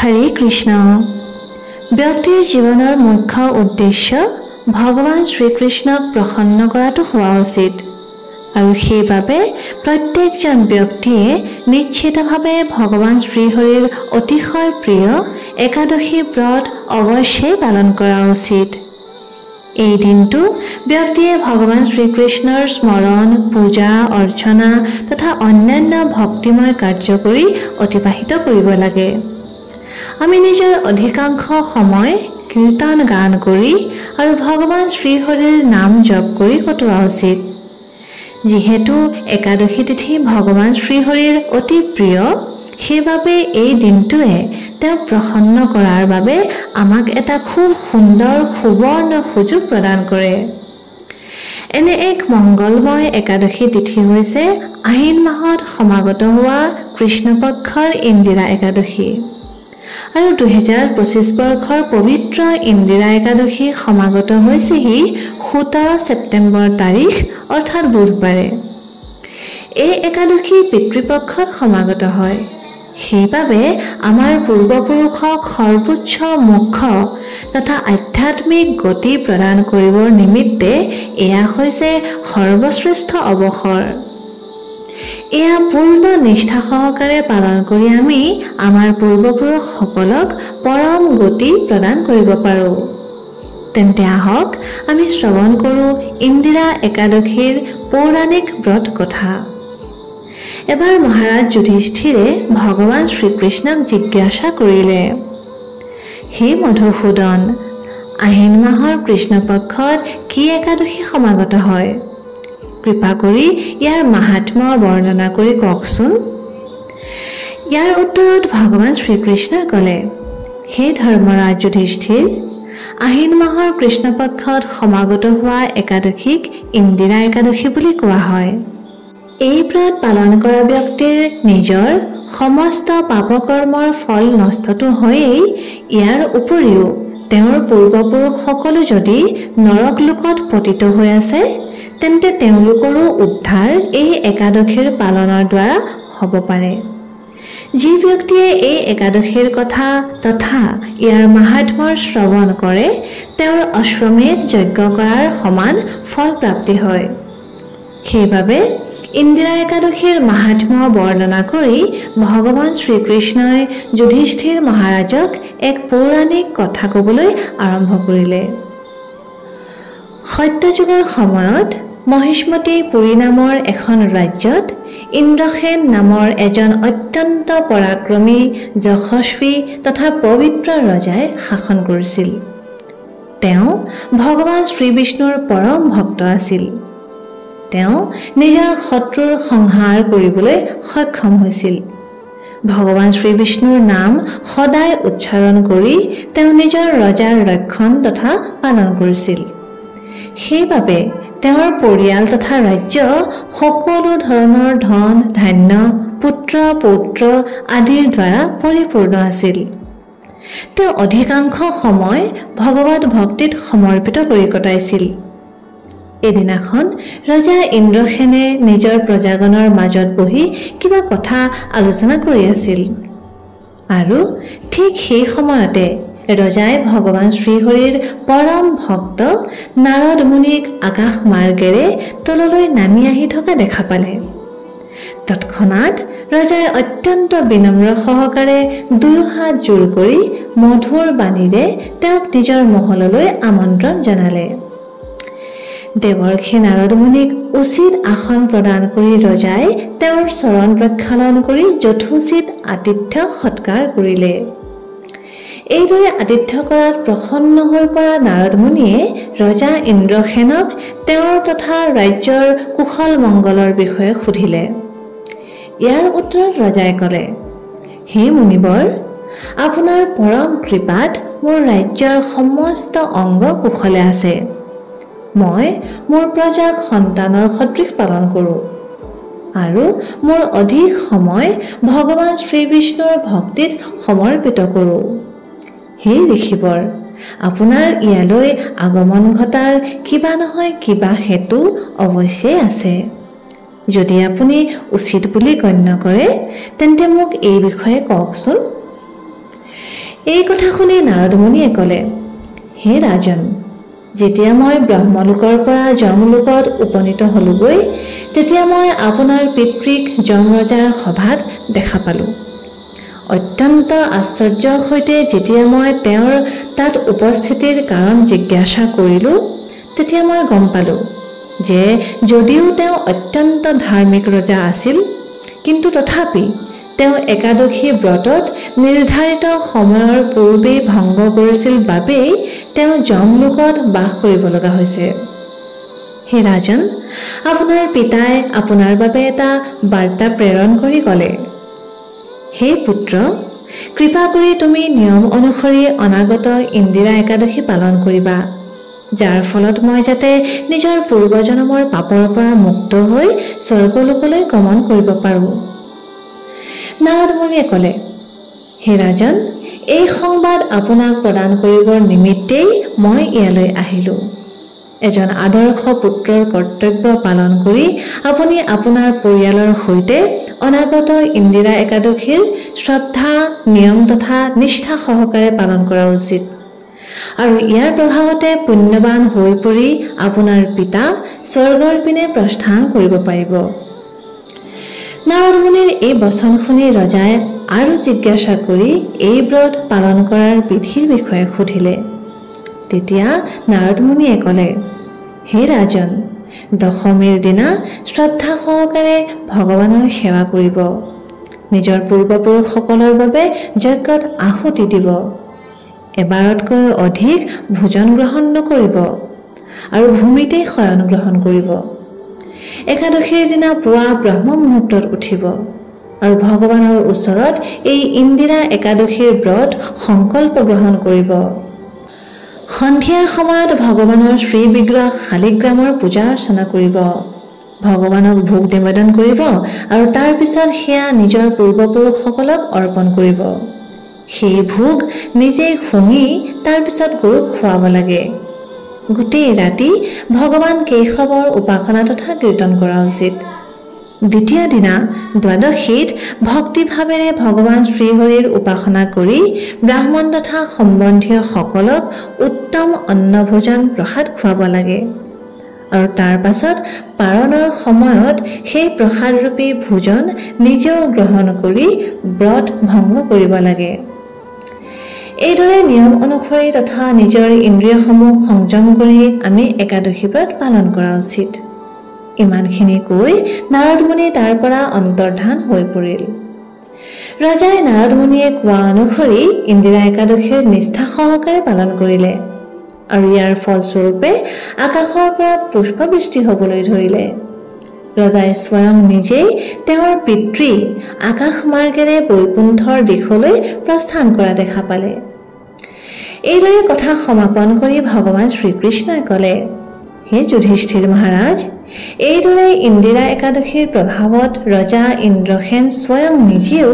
হৰে কৃষ্ণ। ব্যক্তিৰ জীৱনৰ মুখ্য উদ্দেশ্য ভগৱান শ্ৰীকৃষ্ণক প্ৰসন্ন কৰাটো হোৱা উচিত আৰু সেইবাবে প্ৰত্যেকজন ব্যক্তিয়ে নিশ্চিতভাৱে ভগৱান শ্ৰীহৰিৰ অতিশয় প্ৰিয় একাদশী ব্ৰত অৱশ্যেই পালন কৰা উচিত। এই দিনটো ব্যক্তিয়ে ভগৱান শ্ৰীকৃষ্ণৰ স্মৰণ, পূজা, অৰ্চনা তথা অন্যান্য ভক্তিময় কাৰ্য কৰি অতিবাহিত কৰিব লাগে। আমি নিজৰ অধিকাংশ সময় কীৰ্তন গান কৰি আৰু ভগৱান শ্ৰীহৰিৰ নাম জপ কৰি কটোৱা উচিত। যিহেতু একাদশী তিথি ভগৱান শ্ৰীহৰিৰ অতি প্ৰিয়, সেইবাবে এই দিনটোৱে তেওঁক প্ৰসন্ন কৰাৰ বাবে আমাক এটা খুব সুন্দৰ সুবৰ্ণ সুযোগ প্ৰদান কৰে। এনে এক মংগলময় একাদশী তিথি হৈছে আহিন মাহত সমাগত হোৱা কৃষ্ণপক্ষৰ ইন্দিৰা একাদশী আৰু 2025 বৰ্ষৰ পবিত্ৰ ইন্দিৰা একাদশী সমাগত হৈছেহি 17 ছেপ্টেম্বৰ তাৰিখ অৰ্থাৎ বুধবাৰে। এই একাদশী পিতৃপক্ষত সমাগত হয়। সেইবাবে আমাৰ পূৰ্বপুৰুষক সৰ্বোচ্চ মুখ্য তথা আধ্যাত্মিক গতি প্ৰদান কৰিবৰ নিমিত্তে এয়া হৈছে সৰ্বশ্ৰেষ্ঠ অৱসৰ। এয়া পূৰ্ণ নিষ্ঠা সহকাৰে পালন কৰি আমি আমাৰ পূৰ্বপুৰুষসকলক পৰম গতি প্ৰদান কৰিব পাৰোঁ। তেন্তে আহক আমি শ্ৰৱণ কৰোঁ ইন্দিৰা একাদশীৰ পৌৰাণিক ব্ৰত কথা। এবাৰ মহাৰাজ যুধিষ্ঠিৰে ভগৱান শ্ৰীকৃষ্ণক জিজ্ঞাসা কৰিলে, হে মধুসূদন, আহিন মাহৰ কৃষ্ণপক্ষত কি একাদশী সমাগত হয়? কৃপা কৰি ইয়াৰ মাহাত্ম্য বৰ্ণনা কৰি কওকচোন। ইয়াৰ উত্তৰত ভগৱান শ্ৰীকৃষ্ণই ক'লে, হে ধৰ্মৰাজ যুধিষ্ঠিৰ, আহিন মাহৰ কৃষ্ণপক্ষত সমাগত হোৱা একাদশীক ইন্দিৰা একাদশী বুলি কোৱা হয়। এই ব্ৰত পালন কৰা ব্যক্তিৰ নিজৰ সমস্ত পাপকৰ্মৰ ফল নষ্টটো হয়েই, ইয়াৰ উপৰিও তেওঁৰ পূৰ্বপুৰুষসকলো যদি নৰক লোকত পতিত হৈ আছে, তেন্তে তেওঁলোকৰো উদ্ধাৰ এই একাদশীৰ পালনৰ দ্বাৰা হ'ব পাৰে। যি ব্যক্তিয়ে এই একাদশীৰ কথা তথা ইয়াৰ মাহাত্ম্যৰ শ্ৰৱণ কৰে, তেওঁৰ অশ্বমেধ যজ্ঞ কৰাৰ সমান ফল প্ৰাপ্তি হয়। সেইবাবে ইন্দিৰা একাদশীৰ মাহাত্ম্য বৰ্ণনা কৰি ভগৱান শ্ৰীকৃষ্ণই যুধিষ্ঠিৰ মহাৰাজক এক পৌৰাণিক কথা ক'বলৈ আৰম্ভ কৰিলে। সত্যযুগৰ সময়ত মহিষ্মতী পুৰী নামৰ এখন ৰাজ্যত ইন্দ্ৰসেন নামৰ এজন অত্যন্ত পৰাক্ৰমী, যশস্বী তথা পবিত্ৰ ৰজাই শাসন কৰিছিল। তেওঁ ভগৱান শ্ৰীবিষ্ণুৰ পৰম ভক্ত আছিল। তেওঁ নিজৰ শত্ৰুৰ সংহাৰ কৰিবলৈ সক্ষম হৈছিল। ভগৱান শ্ৰীবিষ্ণুৰ নাম সদায় উচ্চাৰণ কৰি তেওঁ নিজৰ ৰজাৰ ৰক্ষণ তথা পালন কৰিছিল। সেইবাবে তেওঁৰ পৰিয়াল তথা ৰাজ্য সকলো ধৰণৰ ধন, ধান্য, পুত্ৰ, পৌত্ৰ আদিৰ দ্বাৰা পৰিপূৰ্ণ আছিল। তেওঁ অধিকাংশ সময় ভগৱত ভক্তিত সমৰ্পিত কৰি কটাইছিল। এদিনাখন ৰজা ইন্দ্ৰসেনে নিজৰ প্ৰজাগণৰ মাজত বহি কিবা কথা আলোচনা কৰি আছিল আৰু ঠিক সেই সময়তে ৰজাই ভগৱান শ্ৰীহৰিৰ পৰম ভক্ত নাৰদ মুনিক আকাশ মাৰ্গেৰে তললৈ নামি আহি থকা দেখা পালে। তৎক্ষণাৎ ৰজাই অত্যন্ত বিনম্ৰ সহকাৰে দুয়ো হাত জোৰ কৰি মধুৰ বাণীৰে তেওঁক নিজৰ মহললৈ আমন্ত্ৰণ জনালে। দেৱৰ্ষি নাৰদ মুনিক উচিত আসন প্ৰদান কৰি ৰজাই তেওঁৰ চৰণ প্ৰক্ষালন কৰি যথোচিত আতিথ্য সৎকাৰ কৰিলে। এইদৰে আতিথ্য কৰাত প্ৰসন্ন হৈ পৰা নাৰদ মুনিয়ে ৰজা ইন্দ্ৰসেনক তেওঁৰ তথা ৰাজ্যৰ কুশল মংগলৰ বিষয়ে সুধিলে। ইয়াৰ উত্তৰত ৰজাই ক'লে, হে মুনিবৰ, আপোনাৰ পৰম কৃপাত মোৰ ৰাজ্যৰ সমস্ত অংগ কুশলে আছে। মই মোৰ প্ৰজাক সন্তানৰ সদৃশ পালন কৰোঁ আৰু মোৰ অধিক সময় ভগৱান শ্ৰীবিষ্ণুৰ ভক্তিত সমৰ্পিত কৰোঁ। হে ঋষিবৰ, আপোনাৰ ইয়ালৈ আগমন ঘটাৰ কিবা নহয় কিবা হেতু অৱশ্যেই আছে। যদি আপুনি উচিত বুলি গণ্য কৰে, তেন্তে মোক এই বিষয়ে কওকচোন। এই কথা শুনি নাৰদ মুনিয়ে ক'লে, হে ৰাজন, যেতিয়া মই ব্ৰহ্মলোকৰ পৰা যমলোকত উপনীত হলোগৈ, তেতিয়া মই আপোনাৰ পিতৃক যম ৰজাৰ সভাত দেখা পালোঁ। অত্যন্ত আশ্চৰ্যৰ সৈতে যেতিয়া মই তেওঁৰ তাত উপস্থিতিৰ কাৰণ জিজ্ঞাসা কৰিলোঁ, তেতিয়া মই গম পালোঁ যে যদিও তেওঁ অত্যন্ত ধাৰ্মিক ৰজা আছিল, কিন্তু তথাপি তেওঁ একাদশী ব্ৰতত নিৰ্ধাৰিত সময়ৰ পূৰ্বেই ভংগ কৰিছিল বাবেই তেওঁ যমলোকত বাস কৰিব লগা হৈছে। হে ৰাজন, আপোনাৰ পিতাই আপোনাৰ বাবে এটা বাৰ্তা প্ৰেৰণ কৰি ক'লে, হে পুত্ৰ, কৃপা কৰি তুমি নিয়ম অনুসৰি অনাগত ইন্দিৰা একাদশী পালন কৰিবা, যাৰ ফলত মই যাতে নিজৰ পূৰ্বজন্মৰ পাপৰ পৰা মুক্ত হৈ স্বৰ্গলোকলৈ গমন কৰিব পাৰোঁ। নাৰদ মুনিয়ে ক'লে, হে ৰাজন, এই সংবাদ আপোনাক প্ৰদান কৰিবৰ নিমিত্তেই মই ইয়ালৈ আহিলোঁ। এজন আদৰ্শ পুত্ৰৰ কৰ্তব্য পালন কৰি আপুনি আপোনাৰ পৰিয়ালৰ সৈতে অনাগত ইন্দিৰা একাদশীৰ শ্ৰদ্ধা, নিয়ম তথা নিষ্ঠা সহকাৰে পালন কৰা উচিত, আৰু ইয়াৰ প্ৰভাৱতে পুণ্যৱান হৈ পৰি আপোনাৰ পিতা স্বৰ্গৰ পিনে প্ৰস্থান কৰিব পাৰিব। নাৰদ মুনিৰ এই বচন শুনি ৰজাই আৰু জিজ্ঞাসা কৰি এই ব্ৰত পালন কৰাৰ বিধিৰ বিষয়ে সুধিলে। তেতিয়া নাৰদ মুনিয়ে ক'লে, হে ৰাজন, দশমীৰ দিনা শ্ৰদ্ধা সহকাৰে ভগৱানৰ সেৱা কৰিব, নিজৰ পূৰ্বপুৰুষসকলৰ বাবে যজ্ঞত আহুতি দিব, এবাৰতকৈ অধিক ভোজন গ্ৰহণ নকৰিব আৰু ভূমিতেই শয়ন গ্ৰহণ কৰিব। একাদশীৰ দিনা পুৱা ব্ৰহ্ম মুহূৰ্তত উঠিব আৰু ভগৱানৰ ওচৰত এই ইন্দিৰা একাদশীৰ ব্ৰত সংকল্প গ্ৰহণ কৰিব। সন্ধিয়াৰ সময়ত ভগৱানৰ শ্ৰী বিগ্ৰহ শালিগ্ৰামৰ পূজা অৰ্চনা কৰিব, ভগৱানক ভোগ নিবেদন কৰিব আৰু তাৰ পিছত সেয়া নিজৰ পূৰ্বপুৰুষসকলক অৰ্পণ কৰিব। সেই ভোগ নিজেই শুঙি তাৰ পিছত গৰুক খুৱাব লাগে। গোটেই ৰাতি ভগৱান কেশৱৰ উপাসনা তথা কীৰ্তন কৰা উচিত। দ্বিতীয় দিনা দ্বাদশীত ভক্তিভাৱেৰে ভগৱান শ্ৰীহৰিৰ উপাসনা কৰি ব্ৰাহ্মণ তথা সম্বন্ধীয় সকলক উত্তম অন্নভোজন প্ৰসাদ খুৱাব লাগে, আৰু তাৰ পাছত পাৰণৰ সময়ত সেই প্ৰসাদৰূপী ভোজন নিজেও গ্ৰহণ কৰি ব্ৰত ভংগ কৰিব লাগে। এইদৰে নিয়ম অনুসৰি তথা নিজৰ ইন্দ্ৰিয়সমূহ সংযম কৰি আমি একাদশী ব্ৰত পালন কৰা উচিত। ইমানখিনি কৈ নাৰদ মুনি তাৰ পৰা অন্তৰ্ধান হৈ পৰিল। ৰজাই নাৰদ মুনিয়ে কোৱা অনুসৰি ইন্দিৰা একাদশীৰ নিষ্ঠা সহকাৰে পালন কৰিলে, আৰু ইয়াৰ ফলস্বৰূপে আকাশৰ পৰা পুষ্পবৃষ্টি হ'বলৈ ধৰিলে। ৰজাই স্বয়ং নিজেই তেওঁৰ পিতৃ আকাশ মাৰ্গেৰে বৈকুণ্ঠৰ দিশলৈ প্ৰস্থান কৰা দেখা পালে। এইদৰে কথা সমাপন কৰি ভগৱান শ্ৰীকৃষ্ণই ক'লে, হে যুধিষ্ঠিৰ মহাৰাজ, এইদৰে ইন্দিৰা একাদশীৰ প্ৰভাৱত ৰজা ইন্দ্ৰসেন স্বয়ং নিজেও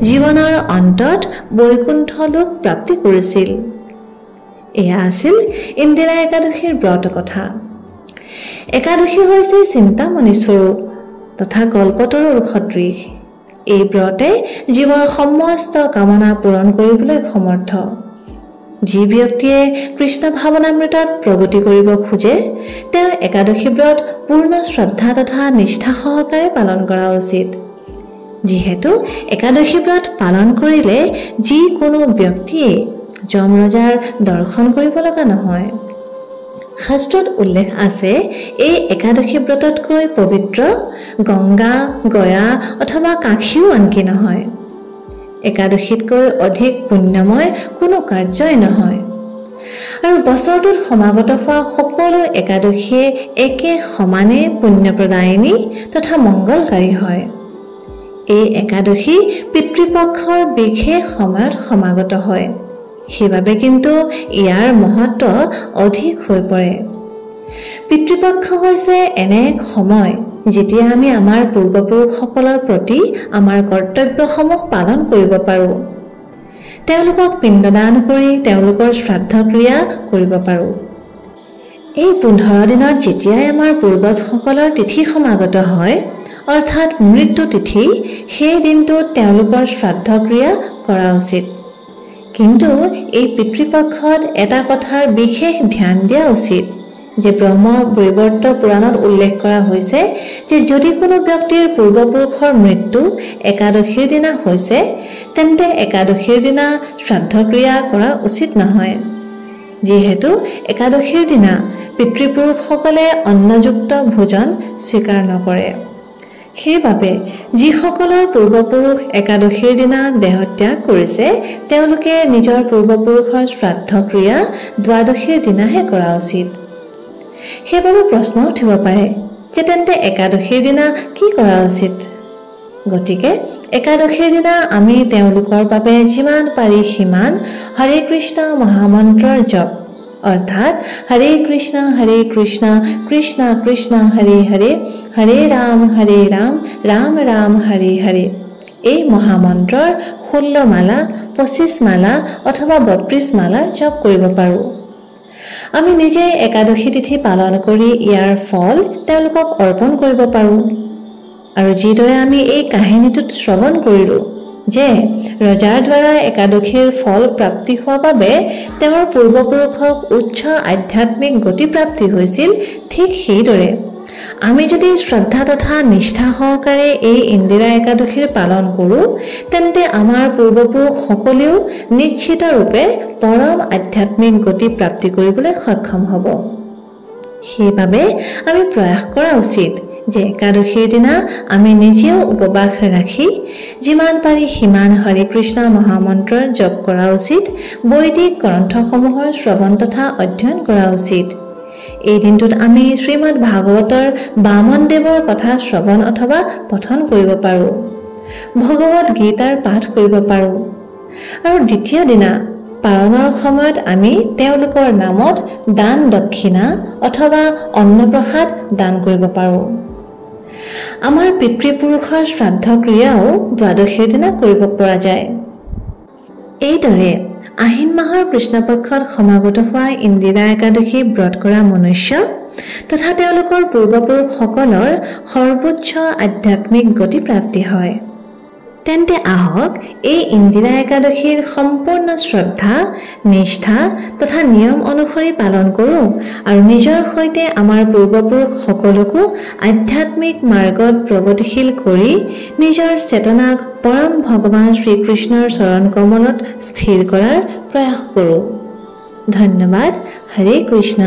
জীৱনৰ অন্তত বৈকুণ্ঠ লোক প্ৰাপ্তি কৰিছিল। এয়া আছিল ইন্দিৰা একাদশীৰ ব্ৰত কথা। একাদশী হৈছে চিন্তামণি স্বৰূপ তথা কল্পতৰুৰ সদৃশ। এই ব্ৰতে জীৱৰ সমস্ত কামনা পূৰণ কৰিবলৈ সমৰ্থ। যি ব্যক্তিয়ে কৃষ্ণ ভাৱনামৃতত প্ৰগতি কৰিব খোজে, তেওঁ একাদশী ব্ৰত পূৰ্ণ শ্ৰদ্ধা তথা নিষ্ঠা সহকাৰে পালন কৰা উচিত। যিহেতু একাদশী ব্ৰত পালন কৰিলে যিকোনো ব্যক্তিয়ে যম ৰজাৰ দৰ্শন কৰিব লগা নহয়। শাস্ত্ৰত উল্লেখ আছে, এই একাদশী ব্ৰততকৈ পবিত্ৰ গংগা, গয়া অথবা কাশীও আনকি নহয়। একাদশীতকৈ অধিক পুণ্যময় কোনো কাৰ্যই নহয়। আৰু বছৰটোত সমাগত হোৱা সকলো একাদশীয়ে একে সমানে পুণ্যপ্ৰদায়িনী তথা মংগলকাৰী হয়। এই একাদশী পিতৃপক্ষৰ বিশেষ সময়ত সমাগত হয়, সেইবাবে কিন্তু ইয়াৰ মহত্ব অধিক হৈ পৰে। পিতৃপক্ষ হৈছে এনে এক সময় যেতিয়া আমি আমাৰ পূৰ্বপুৰুষসকলৰ প্ৰতি আমাৰ কৰ্তব্যসমূহ পালন কৰিব পাৰোঁ, তেওঁলোকক পিণ্ডদান কৰি তেওঁলোকৰ শ্ৰাদ্ধ ক্ৰিয়া কৰিব পাৰোঁ। এই 15 দিনত যেতিয়াই আমাৰ পূৰ্বজসকলৰ তিথি সমাগত হয়, অৰ্থাৎ মৃত্যু তিথি, সেই দিনটোত তেওঁলোকৰ শ্ৰাদ্ধ ক্ৰিয়া কৰা উচিত। কিন্তু এই পিতৃপক্ষত এটা কথাৰ বিশেষ ধ্যান দিয়া উচিত যে ব্ৰহ্ম বৈবৰ্ত পুৰাণত উল্লেখ কৰা হৈছে যে যদি কোনো ব্যক্তিৰ পূৰ্বপুৰুষৰ মৃত্যু একাদশীৰ দিনা হৈছে তেন্তে একাদশীৰ দিনা শ্ৰাদ্ধক্ৰিয়া কৰা উচিত নহয় যিহেতু একাদশীৰ দিনা পিতৃপুৰুষসকলে অন্নযুক্ত ভোজন স্বীকাৰ নকৰে সেইবাবে যিসকলৰ পূৰ্বপুৰুষ একাদশীৰ দিনা দেহত্যাগ কৰিছে তেওঁলোকে নিজৰ পূৰ্বপুৰুষৰ শ্ৰাদ্ধক্ৰিয়া দ্বাদশীৰ দিনাহে কৰা উচিত সেইবাবে প্ৰশ্ন উঠিব পাৰে যে তেন্তে একাদশীৰ দিনা কি কৰা উচিত গতিকে একাদশীৰ দিনা আমি তেওঁলোকৰ বাবে যিমান পাৰি সিমান হৰে কৃষ্ণ মহামন্ত্ৰৰ জপ অৰ্থাৎ হৰে কৃষ্ণ কৃষ্ণ কৃষ্ণ হৰে হৰে হৰে ৰাম ৰাম ৰাম হৰে হৰে এই মহামন্ত্ৰৰ 16 মালা 25 মালা অথবা 32 মালাৰ জপ কৰিব পাৰোঁ আমি নিজে একাদশী তিথি পালন কৰি ইয়াৰ ফল তেওঁলোকক অৰ্পণ কৰিব পাৰোঁ আৰু যিদৰে আমি এই কাহিনীটোত শ্ৰৱণ কৰিলোঁ যে ৰজাৰ দ্বাৰা একাদশীৰ ফল প্ৰাপ্তি হোৱাৰ বাবে তেওঁৰ পূৰ্বপুৰুষক উচ্চ আধ্যাত্মিক গতি প্ৰাপ্তি হৈছিল ঠিক সেইদৰে আমি যদি শ্ৰদ্ধা তথা নিষ্ঠা সহকাৰে এই ইন্দিৰা একাদশীৰ পালন কৰোঁ তেন্তে আমাৰ পূৰ্বপুৰুষসকলেও নিশ্চিত ৰূপে পৰম আধ্যাত্মিক গতি প্ৰাপ্তি কৰিবলৈ সক্ষম হ'ব সেইবাবে আমি প্ৰয়াস কৰা উচিত যে একাদশীৰ দিনা আমি নিজেও উপবাস ৰাখি যিমান পাৰি সিমান হৰে কৃষ্ণ মহামন্ত্ৰৰ জপ কৰা উচিত বৈদিক গ্ৰন্থসমূহৰ শ্ৰৱণ তথা অধ্যয়ন কৰা উচিত এই দিনটোত আমি শ্ৰীমদ ভাগৱতৰ বামন দেৱৰ কথা শ্ৰৱণ অথবা পঠন কৰিব পাৰোঁ ভগৱত গীতাৰ পাঠ কৰিব পাৰোঁ আৰু দ্বিতীয় দিনা পালনৰ সময়ত আমি তেওঁলোকৰ নামত দান দক্ষিণা অথবা অন্নপ্ৰসাদ দান কৰিব পাৰোঁ আমাৰ পিতৃপুৰুষৰ শ্ৰাদ্ধক্ৰিয়াও দ্বাদশীৰ দিনা কৰিব পৰা যায় এইদৰে আহিন মাহৰ কৃষ্ণপক্ষত সমাগত হোৱা ইন্দিৰা একাদশী ব্ৰত কৰা মনুষ্য তথা তেওঁলোকৰ পূৰ্বপুৰুষসকলৰ সৰ্বোচ্চ আধ্যাত্মিক গতি প্ৰাপ্তি হয় তেন্তে আহক এই ইন্দিৰা একাদশীৰ সম্পূৰ্ণ শ্ৰদ্ধা নিষ্ঠা তথা নিয়ম অনুসৰি পালন কৰোঁ আৰু নিজৰ সৈতে আমাৰ পূৰ্বপুৰুষসকলকো আধ্যাত্মিক মাৰ্গত প্ৰগতিশীল কৰি নিজৰ চেতনাক পৰম ভগৱান শ্ৰীকৃষ্ণৰ চৰণ কমলত স্থিৰ কৰাৰ প্ৰয়াস কৰোঁ ধন্যবাদ হৰে কৃষ্ণ